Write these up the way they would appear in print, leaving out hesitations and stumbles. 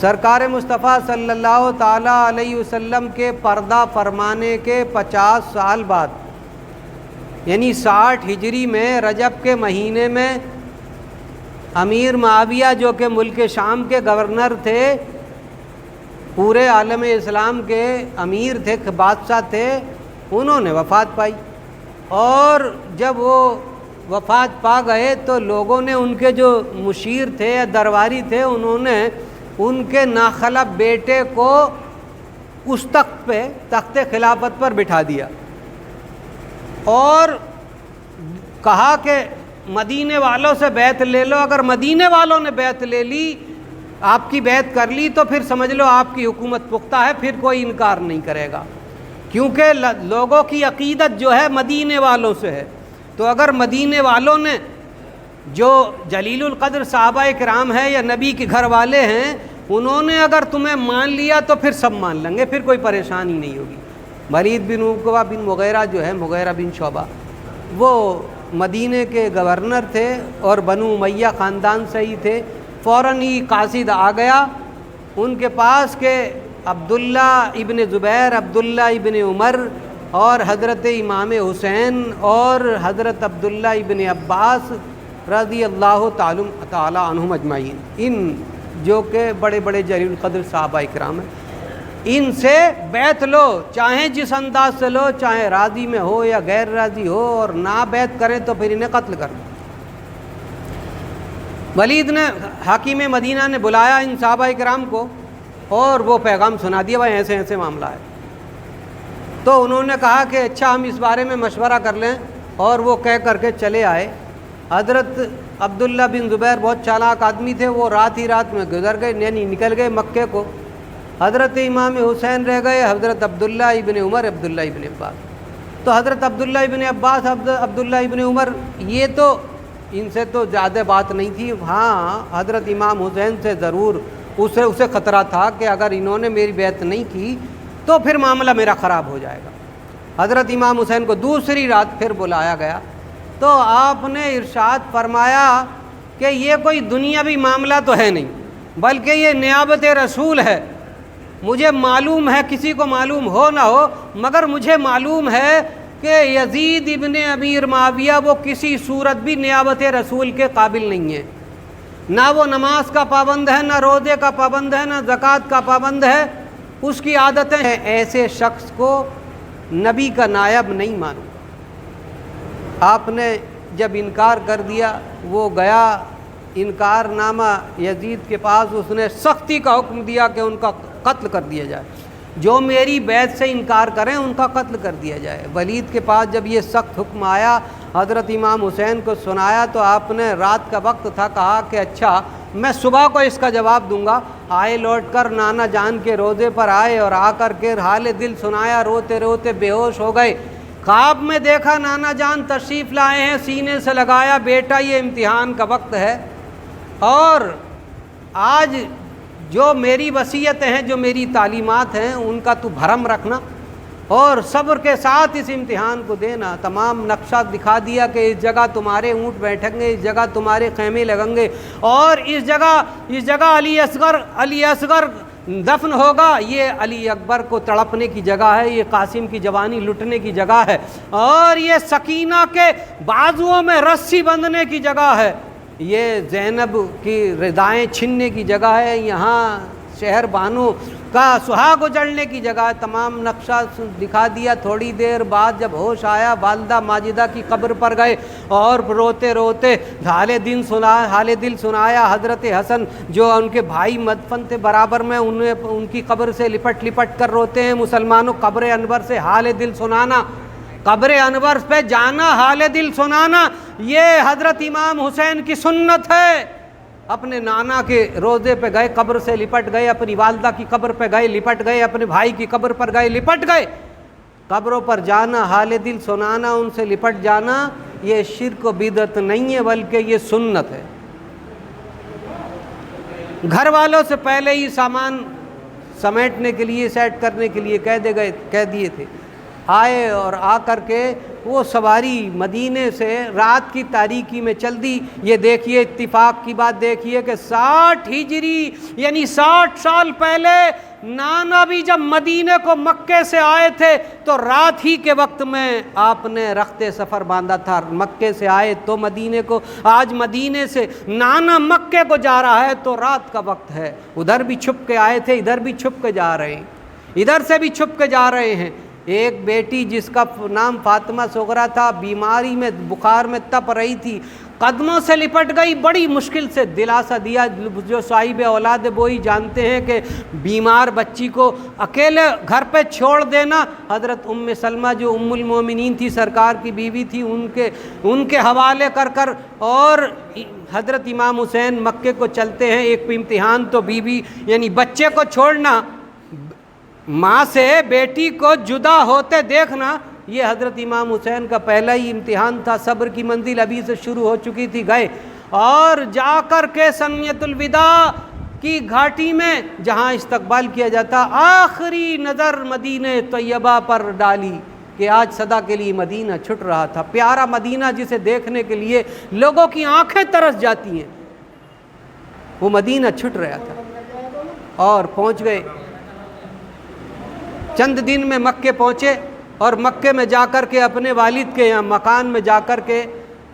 سرکار مصطفیٰ صلی اللہ تعالیٰ علیہ وسلم کے پردہ فرمانے کے 50 سال بعد، یعنی 60 ہجری میں رجب کے مہینے میں امیر معاویہ جو کہ ملک شام کے گورنر تھے، پورے عالم اسلام کے امیر تھے، بادشاہ تھے، انہوں نے وفات پائی۔ اور جب وہ وفات پا گئے تو لوگوں نے ان کے جو مشیر تھے یا درباری تھے، انہوں نے ان کے ناخلف بیٹے کو اس تخت پہ، تخت خلافت پر بٹھا دیا اور کہا کہ مدینے والوں سے بیعت لے لو، اگر مدینے والوں نے بیعت لے لی، آپ کی بیعت کر لی تو پھر سمجھ لو آپ کی حکومت پختہ ہے، پھر کوئی انکار نہیں کرے گا، کیونکہ لوگوں کی عقیدت جو ہے مدینے والوں سے ہے۔ تو اگر مدینے والوں نے جو جلیل القدر صحابہ کرام ہے یا نبی کے گھر والے ہیں، انہوں نے اگر تمہیں مان لیا تو پھر سب مان لیں گے، پھر کوئی پریشانی نہیں ہوگی۔ ولید بن عقبہ بن مغیرہ جو ہے، مغیرہ بن شعبہ، وہ مدینے کے گورنر تھے اور بنو امیہ خاندان سے ہی تھے۔ فوراً ہی قاصد آ گیا ان کے پاس کہ عبداللہ ابن زبیر، عبداللہ ابن عمر اور حضرت امام حسین اور حضرت عبداللہ ابن عباس رضی اللہ تعالی عنہم اجمعین، ان جو کہ بڑے بڑے جلیل القدر صحابہ کرام ہیں، ان سے بیعت لو، چاہے جس انداز سے لو، چاہے راضی میں ہو یا غیر راضی ہو، اور نہ بیعت کریں تو پھر انہیں قتل کر دو۔ ولید نے، حاکم مدینہ نے بلایا ان صحابہ کرام کو اور وہ پیغام سنا دیا، بھائی ایسے ایسے معاملہ ہے۔ تو انہوں نے کہا کہ اچھا ہم اس بارے میں مشورہ کر لیں، اور وہ کہہ کر کے چلے آئے۔ حضرت عبداللہ بن زبیر بہت چالاک آدمی تھے، وہ رات ہی رات میں گزر گئے، یعنی نکل گئے مکے کو۔ حضرت امام حسین رہ گئے، حضرت عبداللہ ابن عمر، عبداللہ ابن عباس۔ تو حضرت عبداللہ ابن عباس، عبداللہ ابن عمر، یہ تو ان سے تو زیادہ بات نہیں تھی، ہاں حضرت امام حسین سے ضرور اسے خطرہ تھا کہ اگر انہوں نے میری بیعت نہیں کی تو پھر معاملہ میرا خراب ہو جائے گا۔ حضرت امام حسین کو دوسری رات پھر بلایا گیا تو آپ نے ارشاد فرمایا کہ یہ کوئی دنیاوی معاملہ تو ہے نہیں، بلکہ یہ نیابت رسول ہے۔ مجھے معلوم ہے، کسی کو معلوم ہو نہ ہو، مگر مجھے معلوم ہے کہ یزید ابن امیر معاویہ وہ کسی صورت بھی نیابت رسول کے قابل نہیں ہے، نہ وہ نماز کا پابند ہے، نہ روزے کا پابند ہے، نہ زکوٰۃ کا پابند ہے، اس کی عادتیں ہیں۔ ایسے شخص کو نبی کا نائب نہیں مانوں۔ آپ نے جب انکار کر دیا، وہ گیا انکار نامہ یزید کے پاس، اس نے سختی کا حکم دیا کہ ان کا قتل کر دیا جائے، جو میری بیعت سے انکار کریں ان کا قتل کر دیا جائے۔ ولید کے پاس جب یہ سخت حکم آیا، حضرت امام حسین کو سنایا تو آپ نے، رات کا وقت تھا، کہا کہ اچھا میں صبح کو اس کا جواب دوں گا۔ آئے، لوٹ کر نانا جان کے روضے پر آئے اور آ کر کے حال دل سنایا، روتے روتے بے ہوش ہو گئے۔ خواب میں دیکھا نانا جان تشریف لائے ہیں، سینے سے لگایا، بیٹا یہ امتحان کا وقت ہے، اور آج جو میری وصیتیں ہیں، جو میری تعلیمات ہیں، ان کا تو بھرم رکھنا اور صبر کے ساتھ اس امتحان کو دینا۔ تمام نقشہ دکھا دیا کہ اس جگہ تمہارے اونٹ بیٹھیں گے، اس جگہ تمہارے خیمے لگیں گے، اور اس جگہ علی اصغر دفن ہوگا، یہ علی اکبر کو تڑپنے کی جگہ ہے، یہ قاسم کی جوانی لٹنے کی جگہ ہے، اور یہ سکینہ کے بازوؤں میں رسی بندھنے کی جگہ ہے، یہ زینب کی ردائیں چھننے کی جگہ ہے، یہاں شہر بانو کا سہاگ اجڑنے کی جگہ ہے۔ تمام نقشہ دکھا دیا۔ تھوڑی دیر بعد جب ہوش آیا، والدہ ماجدہ کی قبر پر گئے اور روتے روتے حال دل سنایا۔ حضرت حسن جو ان کے بھائی مدفن تھے برابر میں، ان کی قبر سے لپٹ لپٹ کر روتے ہیں۔ مسلمانوں، قبر انور سے حال دل سنانا، قبر انور پہ جانا، حال دل سنانا، یہ حضرت امام حسین کی سنت ہے۔ اپنے نانا کے روضے پہ گئے، قبر سے لپٹ گئے، اپنی والدہ کی قبر پہ گئے، لپٹ گئے، اپنے بھائی کی قبر پر گئے، لپٹ گئے۔ قبروں پر جانا، حال دل سنانا، ان سے لپٹ جانا، یہ شرک و بدعت نہیں ہے، بلکہ یہ سنت ہے۔ گھر والوں سے پہلے ہی سامان سمیٹنے کے لیے، سیٹ کرنے کے لیے کہہ دیے تھے۔ آئے اور آ کر کے وہ سواری مدینے سے رات کی تاریکی میں چل دی۔ یہ دیکھیے اتفاق کی بات دیکھیے کہ 60 ہجری یعنی 60 سال پہلے نانا بھی جب مدینے کو مکے سے آئے تھے تو رات ہی کے وقت میں آپ نے رخت سفر باندھا تھا۔ مکے سے آئے تو مدینے کو، آج مدینے سے نانا مکے کو جا رہا ہے تو رات کا وقت ہے۔ ادھر بھی چھپ کے آئے تھے، ادھر بھی چھپ کے جا رہے ہیں، ادھر سے بھی چھپ کے جا رہے ہیں۔ ایک بیٹی جس کا نام فاطمہ صغرا تھا، بیماری میں بخار میں تپ رہی تھی، قدموں سے لپٹ گئی، بڑی مشکل سے دلاسا دیا۔ جو صاحب اولاد وہی جانتے ہیں کہ بیمار بچی کو اکیلے گھر پہ چھوڑ دینا، حضرت ام سلمہ جو ام المومنین تھی، سرکار کی بیوی تھی، ان کے حوالے کر اور حضرت امام حسین مکے کو چلتے ہیں۔ ایک امتحان تو بیوی یعنی بچے کو چھوڑنا، ماں سے بیٹی کو جدا ہوتے دیکھنا، یہ حضرت امام حسین کا پہلا ہی امتحان تھا۔ صبر کی منزل ابھی سے شروع ہو چکی تھی، گئے اور جا کر کے سنیت الوداع کی گھاٹی میں جہاں استقبال کیا جاتا، آخری نظر مدینہ طیبہ پر ڈالی کہ آج صدا کے لیے مدینہ چھٹ رہا تھا۔ پیارا مدینہ جسے دیکھنے کے لیے لوگوں کی آنکھیں ترس جاتی ہیں، وہ مدینہ چھٹ رہا تھا اور پہنچ گئے۔ چند دن میں مکے پہنچے اور مکے میں جا کر کے اپنے والد کے یہاں مکان میں جا کر کے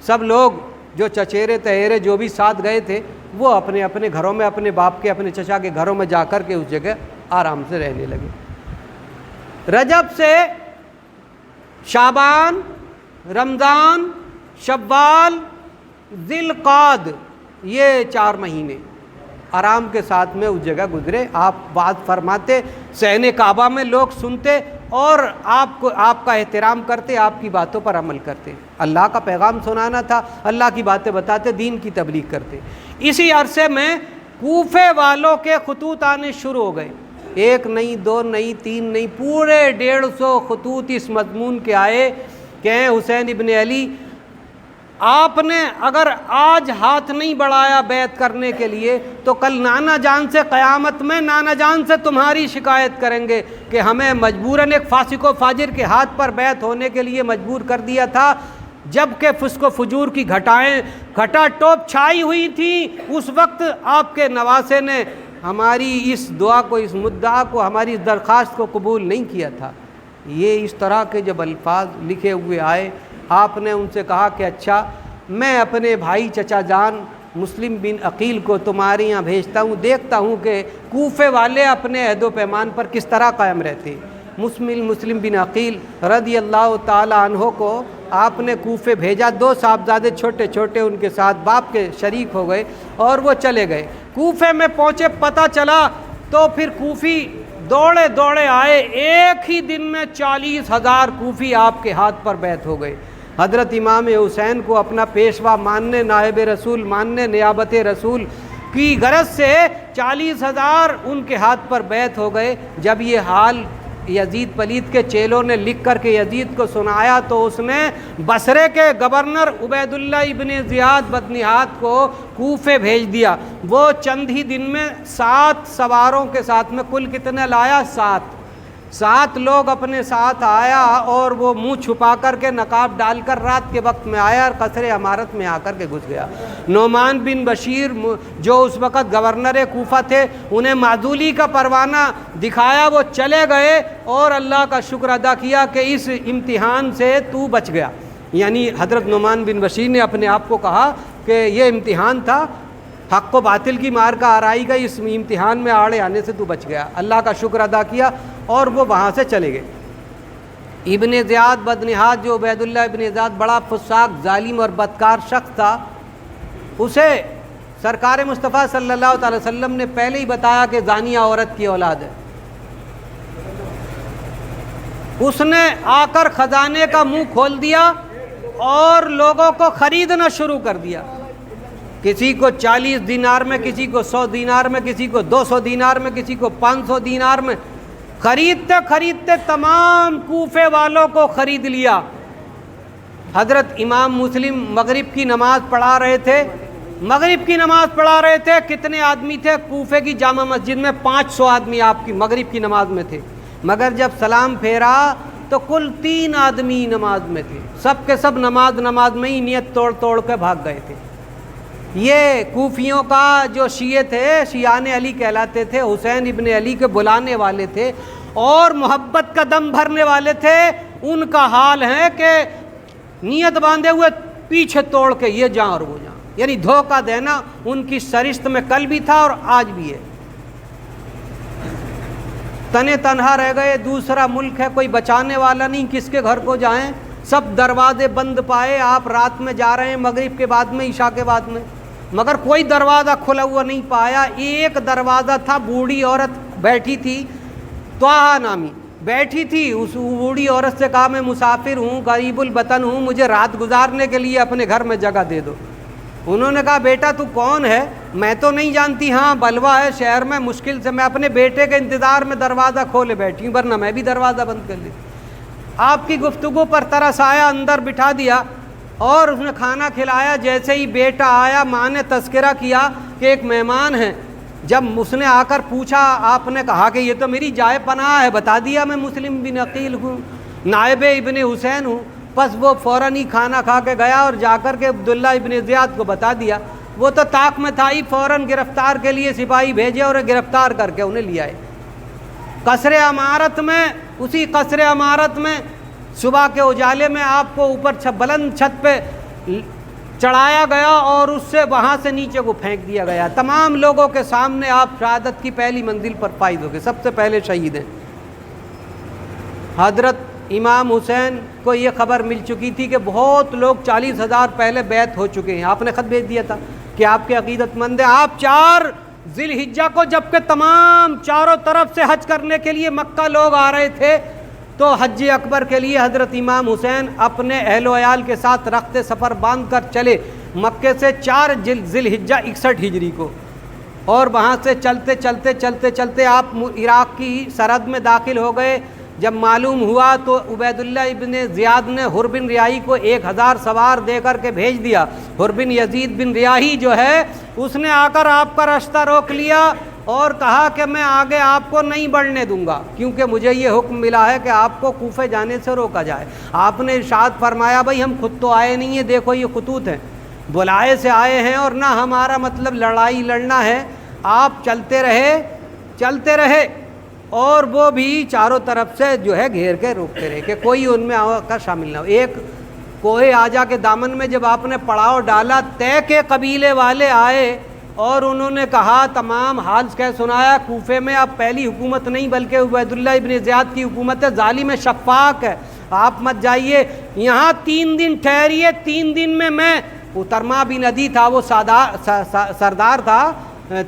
سب لوگ جو چچیرے تہیرے جو بھی ساتھ گئے تھے وہ اپنے اپنے گھروں میں، اپنے باپ کے، اپنے چچا کے گھروں میں جا کر کے اس جگہ آرام سے رہنے لگے۔ رجب سے شعبان، رمضان، شوال، ذی القعدہ، یہ 4 مہینے آرام کے ساتھ میں اس جگہ گزرے۔ آپ بات فرماتے، صحن کعبہ میں لوگ سنتے اور آپ کا احترام کرتے، آپ کی باتوں پر عمل کرتے۔ اللہ کا پیغام سنانا تھا، اللہ کی باتیں بتاتے، دین کی تبلیغ کرتے۔ اسی عرصے میں کوفے والوں کے خطوط آنے شروع ہو گئے، 1 نہیں، 2 نہیں، 3 نہیں، پورے 150 خطوط اس مضمون کے آئے کہ حسین ابن علی، آپ نے اگر آج ہاتھ نہیں بڑھایا بیعت کرنے کے لیے تو کل نانا جان سے، قیامت میں نانا جان سے تمہاری شکایت کریں گے کہ ہمیں مجبوراً ایک فاسق و فاجر کے ہاتھ پر بیعت ہونے کے لیے مجبور کر دیا تھا، جبکہ فسق و فجور کی گھٹا ٹوپ چھائی ہوئی تھی۔ اس وقت آپ کے نواسے نے ہماری اس دعا کو، اس مدعا کو، ہماری اس درخواست کو قبول نہیں کیا تھا۔ یہ اس طرح کے جب الفاظ لکھے ہوئے آئے، آپ نے ان سے کہا کہ اچھا، میں اپنے بھائی چچا جان مسلم بن عقیل کو تمہارے یہاں بھیجتا ہوں، دیکھتا ہوں کہ کوفے والے اپنے عہد و پیمان پر کس طرح قائم رہتے۔ مسلم بن عقیل رضی اللہ تعالی عنہ کو آپ نے کوفے بھیجا، 2 صاحبزادے چھوٹے چھوٹے ان کے ساتھ باپ کے شریک ہو گئے اور وہ چلے گئے۔ کوفے میں پہنچے، پتہ چلا تو پھر کوفی دوڑے دوڑے آئے، ایک ہی دن میں 40,000 کوفی آپ کے ہاتھ پر بیعت ہو گئے۔ حضرت امام حسین کو اپنا پیشوا ماننے، نائب رسول ماننے، نیابت رسول کی غرض سے 40,000 ان کے ہاتھ پر بیعت ہو گئے۔ جب یہ حال یزید پلید کے چیلوں نے لکھ کر کے یزید کو سنایا تو اس نے بصرے کے گورنر عبید اللہ ابن زیاد بدنہاد کو کوفے بھیج دیا۔ وہ چند ہی دن میں 7 سواروں کے ساتھ میں، کل کتنے لایا؟ 7 لوگ اپنے ساتھ آیا اور وہ منہ چھپا کر کے نقاب ڈال کر رات کے وقت میں آیا اور قصر عمارت میں آ کر کے گھس گیا۔ نعمان بن بشیر جو اس وقت گورنر کوفہ تھے، انہیں معزولی کا پروانہ دکھایا، وہ چلے گئے اور اللہ کا شکر ادا کیا کہ اس امتحان سے تو بچ گیا۔ یعنی حضرت نعمان بن بشیر نے اپنے آپ کو کہا کہ یہ امتحان تھا، حق و باطل کی مار کا آرائی گئی، اس امتحان میں آڑے آنے سے تو بچ گیا۔ اللہ کا شکر ادا کیا اور وہ وہاں سے چلے گئے۔ ابن زیاد بدنہاد جو عبید اللہ ابن زیاد بڑا فساق، ظالم اور بدکار شخص تھا، اسے سرکار مصطفیٰ صلی اللہ تعالی وسلم نے پہلے ہی بتایا کہ زانیہ عورت کی اولاد ہے۔ اس نے آ کر خزانے کا منہ کھول دیا اور لوگوں کو خریدنا شروع کر دیا، کسی کو 40 دینار میں، کسی کو 100 دینار میں، کسی کو 200 دینار میں، کسی کو 500 دینار میں، خریدتے خریدتے تمام کوفے والوں کو خرید لیا۔ حضرت امام مسلم مغرب کی نماز پڑھا رہے تھے، کتنے آدمی تھے؟ کوفے کی جامع مسجد میں 500 آدمی آپ کی مغرب کی نماز میں تھے، مگر جب سلام پھیرا تو تو کل 3 آدمی نماز میں تھے، سب کے سب نماز میں ہی نیت توڑ کے بھاگ گئے تھے۔ یہ کوفیوں کا جو شیعہ تھے، شیعان علی کہلاتے تھے، حسین ابن علی کے بلانے والے تھے اور محبت کا دم بھرنے والے تھے، ان کا حال ہے کہ نیت باندھے ہوئے پیچھے توڑ کے یہ جاں اور وہ جاں، یعنی دھوکہ دینا ان کی سرشت میں کل بھی تھا اور آج بھی ہے۔ تنے تنہا رہ گئے، دوسرا ملک ہے، کوئی بچانے والا نہیں، کس کے گھر کو جائیں، سب دروازے بند پائے۔ آپ رات میں جا رہے ہیں، مغرب کے بعد میں، عشاء کے بعد میں، مگر کوئی دروازہ کھلا ہوا نہیں پایا۔ ایک دروازہ تھا، بوڑھی عورت بیٹھی تھی، طاہا نامی بیٹھی تھی، اس بوڑھی عورت سے کہا میں مسافر ہوں، غریب الوطن ہوں، مجھے رات گزارنے کے لیے اپنے گھر میں جگہ دے دو۔ انہوں نے کہا بیٹا تو کون ہے؟ میں تو نہیں جانتی، ہاں بلوہ ہے شہر میں، مشکل سے میں اپنے بیٹے کے انتظار میں دروازہ کھولے بیٹھی ہوں، ورنہ میں بھی دروازہ بند کر لیتی۔ آپ کی گفتگو پر ترس آیا، اندر بٹھا دیا اور اس نے کھانا کھلایا۔ جیسے ہی بیٹا آیا، ماں نے تذکرہ کیا کہ ایک مہمان ہے۔ جب اس نے آ کر پوچھا، آپ نے کہا کہ یہ تو میری جائے پناہ ہے، بتا دیا میں مسلم بن عقیل ہوں، نائب ابن حسین ہوں۔ بس وہ فوراً ہی کھانا کھا کے گیا اور جا کر کے عبداللہ ابن زیاد کو بتا دیا۔ وہ تو طاق میں تھا ہی، فوراً گرفتار کے لیے سپاہی بھیجے اور گرفتار کر کے انہیں لے آئے۔ قصر عمارت میں، اسی قصر عمارت میں صبح کے اجالے میں آپ کو اوپر بلند چھت پہ چڑھایا گیا اور اس سے وہاں سے نیچے کو پھینک دیا گیا۔ تمام لوگوں کے سامنے آپ شہادت کی پہلی منزل پر فائز ہو گئے، سب سے پہلے شہید ہیں۔ حضرت امام حسین کو یہ خبر مل چکی تھی کہ بہت لوگ 40,000 پہلے بیعت ہو چکے ہیں۔ آپ نے خط بھیج دیا تھا کہ آپ کے عقیدت مند ہیں۔ آپ 4 ذی الحجہ کو، جبکہ تمام چاروں طرف سے حج کرنے کے لیے مکہ لوگ آ رہے تھے، تو حج اکبر کے لیے حضرت امام حسین اپنے اہل و عیال کے ساتھ رخت سفر باندھ کر چلے مکے سے 4 ذی الحجہ 61 ہجری کو، اور وہاں سے چلتے آپ عراق کی سرحد میں داخل ہو گئے۔ جب معلوم ہوا تو عبید اللہ ابن زیاد نے حر بن ریاحی کو 1000 سوار دے کر کے بھیج دیا۔ حر بن یزید بن ریاحی جو ہے، اس نے آ کر آپ کا راستہ روک لیا اور کہا کہ میں آگے آپ کو نہیں بڑھنے دوں گا، کیونکہ مجھے یہ حکم ملا ہے کہ آپ کو کوفے جانے سے روکا جائے۔ آپ نے ارشاد فرمایا بھائی ہم خود تو آئے نہیں ہیں، دیکھو یہ خطوط ہیں، بلائے سے آئے ہیں اور نہ ہمارا مطلب لڑائی لڑنا ہے۔ آپ چلتے رہے اور وہ بھی چاروں طرف سے جو ہے گھیر کے روکتے رہے کہ کوئی ان میں آ کر شامل نہ ہو۔ ایک کوہ آجا کے دامن میں جب آپ نے پڑاؤ ڈالا، طے کے قبیلے والے آئے اور انہوں نے کہا، تمام حال کہہ سنایا، کوفے میں اب پہلی حکومت نہیں بلکہ عبید اللہ ابن زیاد کی حکومت ہے، ظالم شفاق ہے، آپ مت جائیے یہاں، 3 دن ٹھہریے۔ 3 دن میں اترما بن عدی تھا، وہ سردار تھا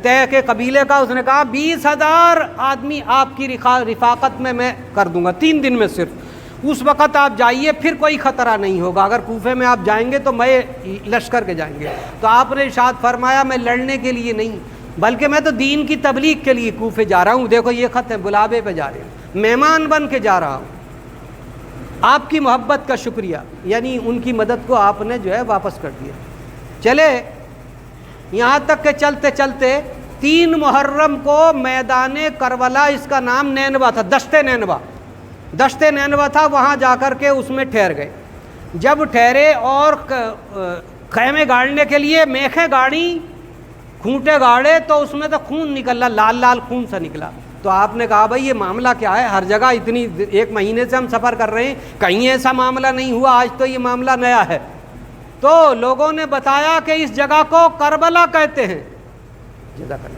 طے کے قبیلے کا، اس نے کہا 20,000 آدمی آپ کی رفاقت میں کر دوں گا 3 دن میں صرف، اس وقت آپ جائیے، پھر کوئی خطرہ نہیں ہوگا۔ اگر کوفے میں آپ جائیں گے تو میں لشکر کے جائیں گے۔ تو آپ نے ارشاد فرمایا میں لڑنے کے لیے نہیں بلکہ میں تو دین کی تبلیغ کے لیے کوفے جا رہا ہوں، دیکھو یہ خط ہے، بلابے پہ جا رہے ہیں، مہمان بن کے جا رہا ہوں۔ آپ کی محبت کا شکریہ، یعنی ان کی مدد کو آپ نے جو ہے واپس کر دیا۔ چلے یہاں تک کہ چلتے 3 محرم کو میدان کربلا، اس کا نام نینوا تھا، دشت نینوا تھا، وہاں جا کر کے اس میں ٹھہر گئے۔ جب ٹھہرے اور خیمے گاڑنے کے لیے میخیں گاڑی، کھونٹے گاڑے، تو اس میں تو خون نکلا، لال خون سا نکلا۔ تو آپ نے کہا بھائی یہ معاملہ کیا ہے؟ ہر جگہ اتنی 1 مہینے سے ہم سفر کر رہے ہیں، کہیں ایسا معاملہ نہیں ہوا، آج تو یہ معاملہ نیا ہے۔ تو لوگوں نے بتایا کہ اس جگہ کو کربلا کہتے ہیں۔ جزاک اللہ۔